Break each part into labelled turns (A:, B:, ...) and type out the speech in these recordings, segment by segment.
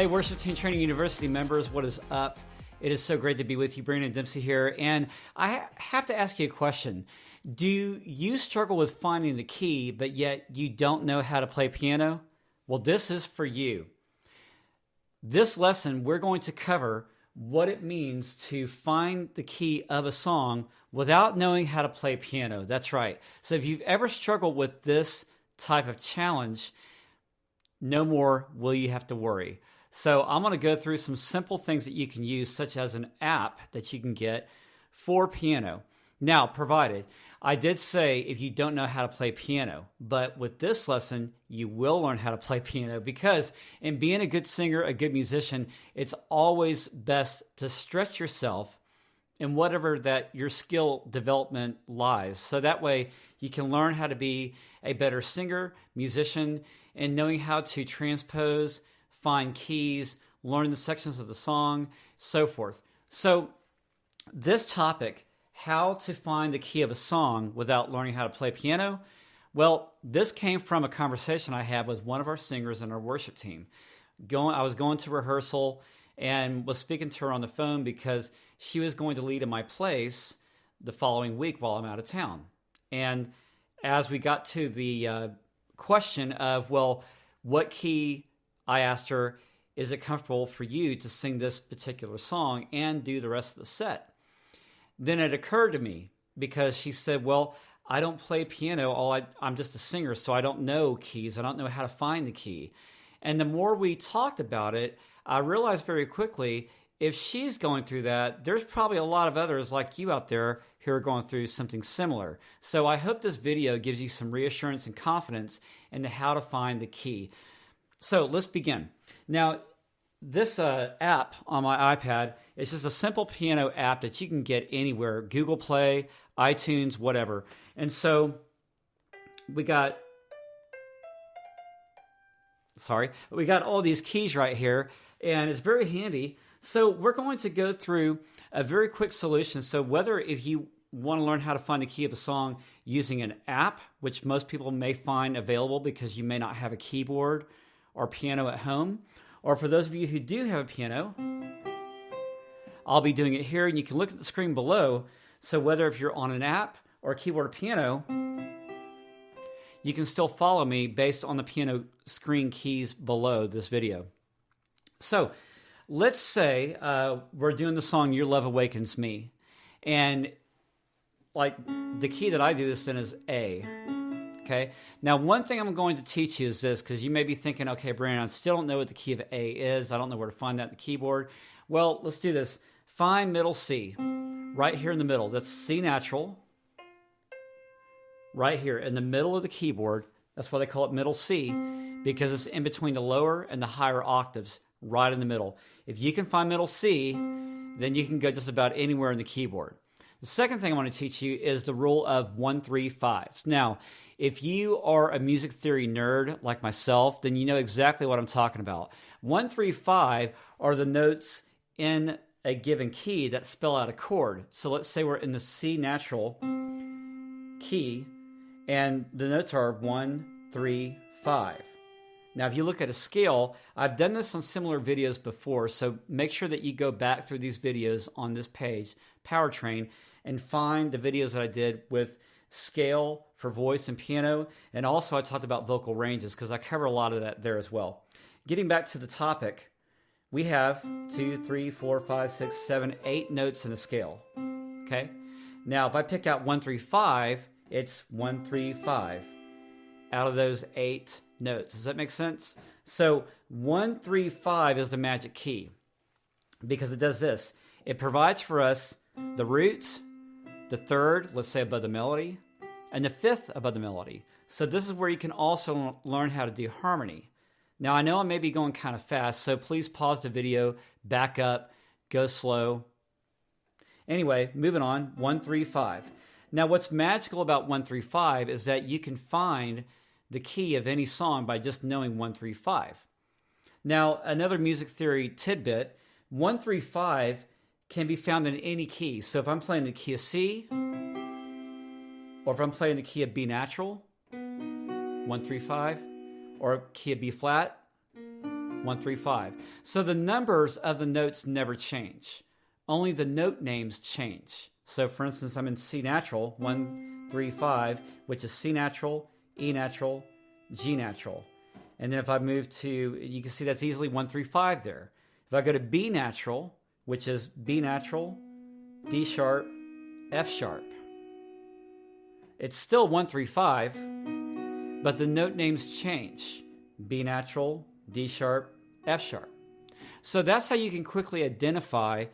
A: Hey, Worship Team Training University members, what is up? It is so great to be with you. Brandon Dempsey here. And I have to ask you a question. Do you struggle with finding the key, but yet you don't know how to play piano? Well, this is for you. This lesson, we're going to cover what it means to find the key of a song without knowing how to play piano. That's right. So if you've ever struggled with this type of challenge, no more will you have to worry. So I'm going to go through some simple things that you can use, such as an app that you can get for piano. Now, provided, I did say if you don't know how to play piano, but with this lesson, you will learn how to play piano, because in being a good singer, a good musician, it's always best to stretch yourself in whatever that your skill development lies. So that way you can learn how to be a better singer, musician, and knowing how to transpose, find keys, learn the sections of the song, so forth. So this topic, how to find the key of a song without learning how to play piano, well, this came from a conversation I had with one of our singers in our worship team. I was going to rehearsal and was speaking to her on the phone because she was going to lead in my place the following week while I'm out of town. And as we got to the question of, well, what key, I asked her, is it comfortable for you to sing this particular song and do the rest of the set? Then it occurred to me, because she said, well, I don't play piano. I'm just a singer, so I don't know keys. I don't know how to find the key. And the more we talked about it, I realized very quickly, if she's going through that, there's probably a lot of others like you out there who are going through something similar. So I hope this video gives you some reassurance and confidence into how to find the key. So let's begin. Now, this app on my iPad is just a simple piano app that you can get anywhere, Google Play, iTunes, whatever. And so we got all these keys right here, and it's very handy. So we're going to go through a very quick solution. So whether if you want to learn how to find the key of a song using an app, which most people may find available because you may not have a keyboard or piano at home, or for those of you who do have a piano, I'll be doing it here, and you can look at the screen below. So whether if you're on an app or a keyboard or piano, you can still follow me based on the piano screen keys below this video. So let's say we're doing the song Your Love Awakens Me. And like the key that I do this in is A. Okay. Now, one thing I'm going to teach you is this, because you may be thinking, okay, Brandon, I still don't know what the key of A is. I don't know where to find that in the keyboard. Well, let's do this. Find middle C right here in the middle. That's C natural. Right here in the middle of the keyboard. That's why they call it middle C, because it's in between the lower and the higher octaves, right in the middle. If you can find middle C, then you can go just about anywhere in the keyboard. The second thing I want to teach you is the rule of 1-3-5. Now, if you are a music theory nerd like myself, then you know exactly what I'm talking about. 1-3-5 are the notes in a given key that spell out a chord. So let's say we're in the C natural key, and the notes are 1-3-5. Now, if you look at a scale, I've done this on similar videos before, so make sure that you go back through these videos on this page, Powertrain, and find the videos that I did with scale for voice and piano, and also I talked about vocal ranges, because I cover a lot of that there as well. Getting back to the topic, we have 2, 3, 4, 5, 6, 7, 8 notes in a scale. Okay? Now, if I pick out 1-3-5, it's 1-3-5 out of those 8 notes. Does that make sense? So 1-3-5 is the magic key, because it does this. It provides for us the root, the third, let's say above the melody, and the fifth above the melody. So this is where you can also learn how to do harmony. Now, I know I may be going kind of fast, so please pause the video, back up, go slow. Anyway, moving on, 1-3-5. Now, what's magical about 1-3-5 is that you can find the key of any song by just knowing 1-3-5. Now, another music theory tidbit, 1-3-5 can be found in any key. So if I'm playing the key of C, or if I'm playing the key of B natural, 1-3-5, or key of B flat, 1, 3, 5. So the numbers of the notes never change. Only the note names change. So for instance, I'm in C natural, 1, 3, 5, which is C natural, E natural, G natural. And then if I move to, you can see that's easily 1, 3, 5 there. If I go to B natural, which is B natural, D sharp, F sharp. It's still 1, 3, 5, but the note names change. B natural, D sharp, F sharp. So that's how you can quickly identify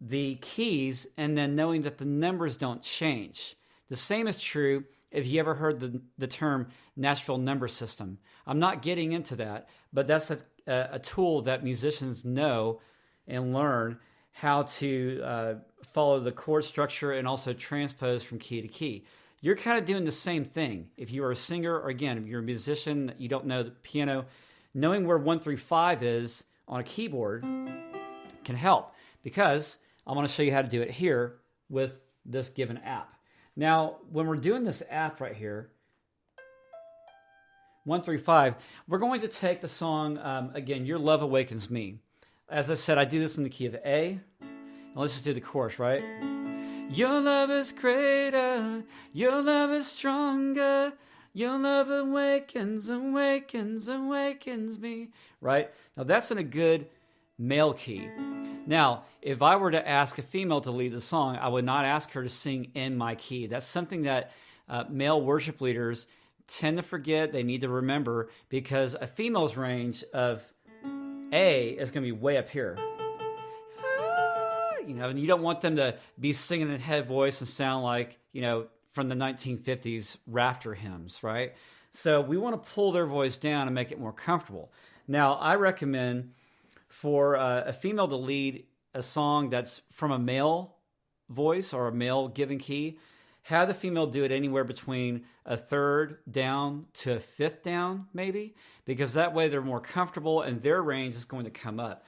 A: the keys and then knowing that the numbers don't change. The same is true if you ever heard the term Nashville number system. I'm not getting into that, but that's a tool that musicians know and learn how to follow the chord structure and also transpose from key to key. You're kind of doing the same thing. If you are a singer, or again, if you're a musician, you don't know the piano, knowing where 1, 3, 5 is on a keyboard can help, because I want to show you how to do it here with this given app. Now, when we're doing this app right here, 1, 3, 5, we're going to take the song, again, Your Love Awakens Me. As I said, I do this in the key of A. And let's just do the chorus, right? Your love is greater, your love is stronger, your love awakens, awakens, awakens me. Right? Now that's in a good male key. Now, if I were to ask a female to lead the song, I would not ask her to sing in my key. That's something that male worship leaders tend to forget. They need to remember, because a female's range of A is going to be way up here. And you don't want them to be singing in head voice and sound like, from the 1950s rafter hymns, right? So we want to pull their voice down and make it more comfortable. Now, I recommend for a female to lead a song that's from a male voice or a male given key, have the female do it anywhere between a third down to a fifth down, maybe, because that way they're more comfortable and their range is going to come up.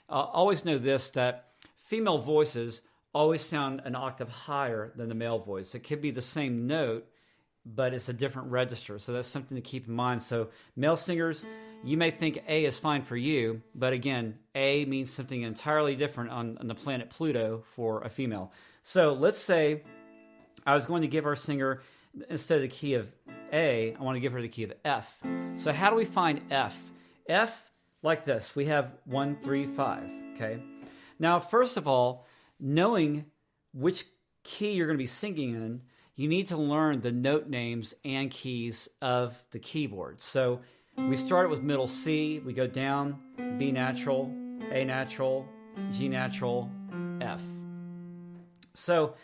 A: Always know this, that female voices always sound an octave higher than the male voice. It could be the same note, but it's a different register. So that's something to keep in mind. So male singers, you may think A is fine for you, but again, A means something entirely different on the planet Pluto for a female. So let's say I was going to give our singer, instead of the key of A, I want to give her the key of F. So how do we find F? F, like this. We have 1, 3, 5, okay? Now, first of all, knowing which key you're going to be singing in, you need to learn the note names and keys of the keyboard. So we start with middle C, we go down, B natural, A natural, G natural, F. So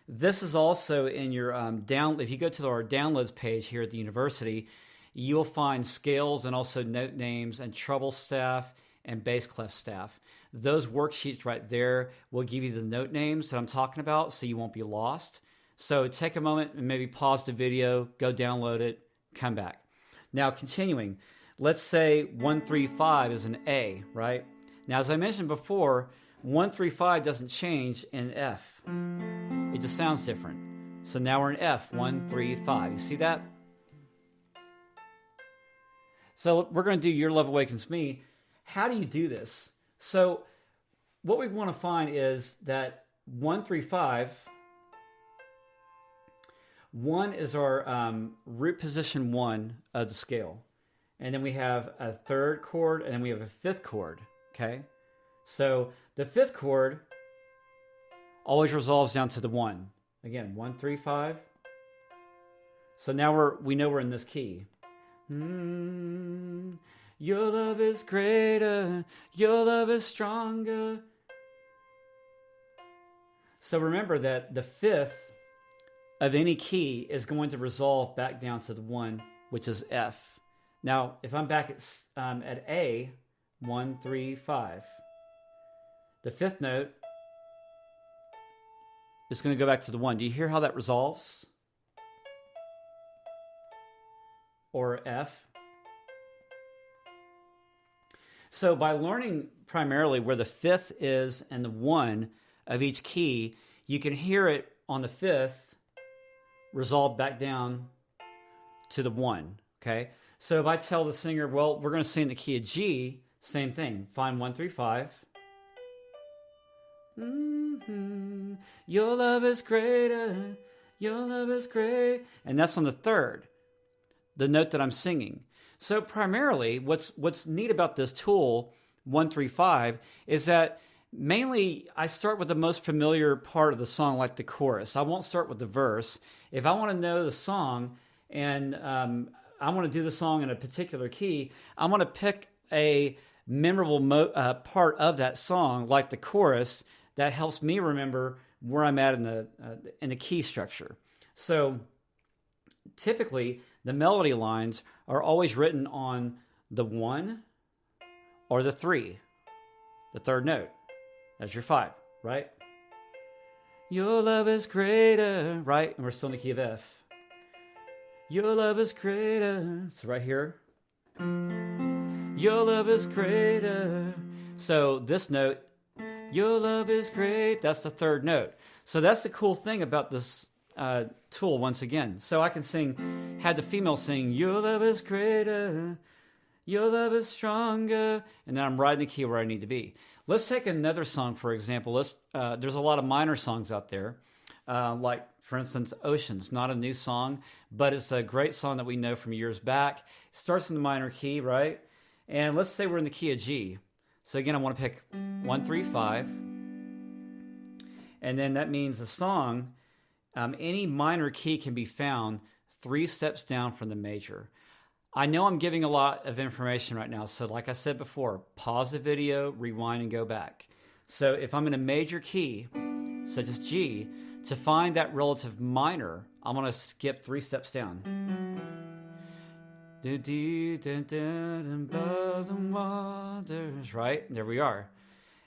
A: this is also in your if you go to our downloads page here at the university, you'll find scales and also note names and treble staff and bass clef staff. Those worksheets right there will give you the note names that I'm talking about, so you won't be lost. So take a moment and maybe pause the video, go download it, come back. Now continuing, let's say 1, 3, 5 is an A, right? Now as I mentioned before, 1, 3, 5 doesn't change in F. It just sounds different. So now we're in F, 1, 3, 5. You see that? So we're going to do Your Love Awakens Me. How do you do this? So what we want to find is that 1, 3, 5, 1 is our root position 1 of the scale. And then we have a third chord, and then we have a fifth chord, okay? So the fifth chord always resolves down to the 1. Again, 1, 3, 5. So now we know we're in this key. Your love is greater, your love is stronger. So remember that the fifth of any key is going to resolve back down to the 1, which is F. Now, if I'm back at A, 1, 3, 5, the fifth note is going to go back to the 1. Do you hear how that resolves? Or F. So by learning primarily where the fifth is and the 1 of each key, you can hear it on the fifth resolve back down to the 1, okay? So if I tell the singer, well, we're going to sing the key of G, Same thing. Find 135. Mm-hmm. Your love is greater. Your love is great. And that's on the third, the note that I'm singing. So primarily, what's neat about this tool, 135, is that mainly I start with the most familiar part of the song, like the chorus. I won't start with the verse. If I want to know the song and I want to do the song in a particular key, I'm going to pick a memorable part of that song, like the chorus, that helps me remember where I'm at in the key structure. So typically, the melody lines are always written on the 1 or the 3, the third note. That's your 5, right? Your love is greater, right? And we're still in the key of F. Your love is greater. So right here. Your love is greater. So this note, your love is great. That's the third note. So that's the cool thing about this tool once again. So I can had the female sing, your love is greater, your love is stronger, and then I'm riding the key where I need to be. Let's take another song, for example. There's a lot of minor songs out there, like, for instance, Oceans. Not a new song, but it's a great song that we know from years back. It starts in the minor key, right? And let's say we're in the key of G. So again, I want to pick 1, 3, 5. And then that means the song, any minor key can be found 3 steps down from the major. I know I'm giving a lot of information right now, so like I said before, pause the video, rewind, and go back. So if I'm in a major key, such as G, to find that relative minor, I'm going to skip 3 steps down. Right? There we are.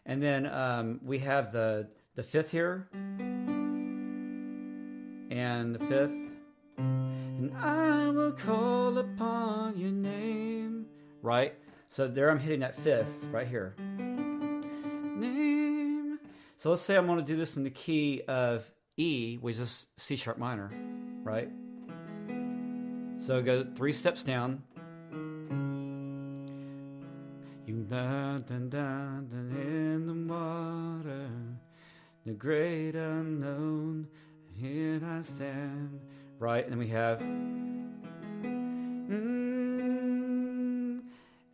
A: And then we have the 5th here, and the 5th, and I will call upon your name, right? So there I'm hitting that 5th right here. Name. So let's say I'm going to do this in the key of E, which is C sharp minor, right? So go 3 steps down. You in the water, the great unknown, here I stand. Right, and then we have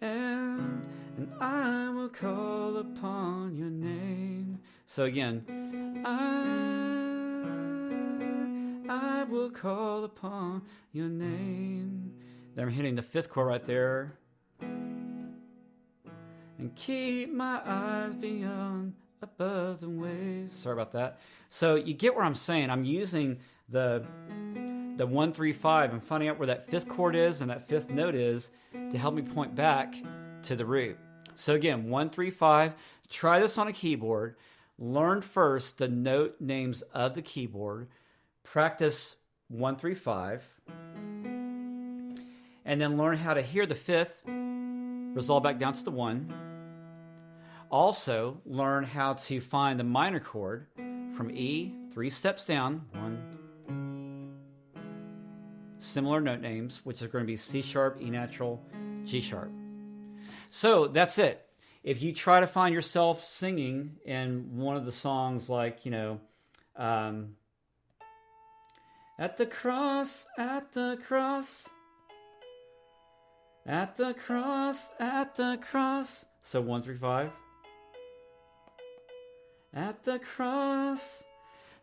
A: and I will call upon your name. So again, I will call upon your name. Then I'm hitting the 5th chord right there. And keep my eyes beyond, above the waves. Sorry about that. So you get where I'm saying. I'm using the 1, 3, 5 and finding out where that 5th chord is and that 5th note is to help me point back to the root. So again, 1, 3, 5. Try this on a keyboard. Learn first the note names of the keyboard. Practice 1, 3, 5. And then learn how to hear the 5th. Resolve back down to the 1. Also, learn how to find the minor chord from E, 3 steps down. 1. Similar note names, which is going to be C sharp, E natural, G sharp. So that's it. If you try to find yourself singing in one of the songs like, at the cross, at the cross, at the cross, at the cross. So 1, 3, 5. At the cross.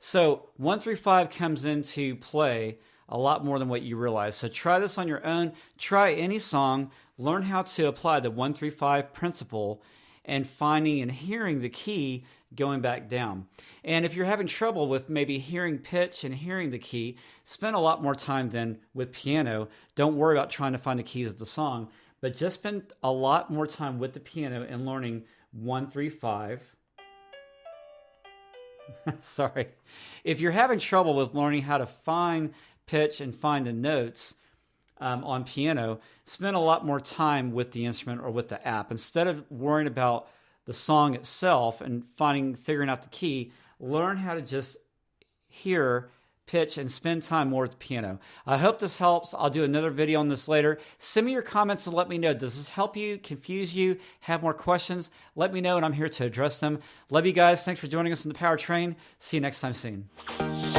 A: So 1, 3, 5 comes into play a lot more than what you realize. So try this on your own. Try any song. Learn how to apply the 1, 3, 5 principle and finding and hearing the key going back down. And if you're having trouble with maybe hearing pitch and hearing the key, spend a lot more time than with piano. Don't worry about trying to find the keys of the song, but just spend a lot more time with the piano and learning 1, 3, 5. Sorry. If you're having trouble with learning how to find pitch and find the notes on piano, spend a lot more time with the instrument or with the app. Instead of worrying about the song itself and figuring out the key, learn how to just hear pitch, and spend time more at the piano. I hope this helps. I'll do another video on this later. Send me your comments and let me know. Does this help you, confuse you, have more questions? Let me know, and I'm here to address them. Love you guys. Thanks for joining us on the Power Train. See you next time soon.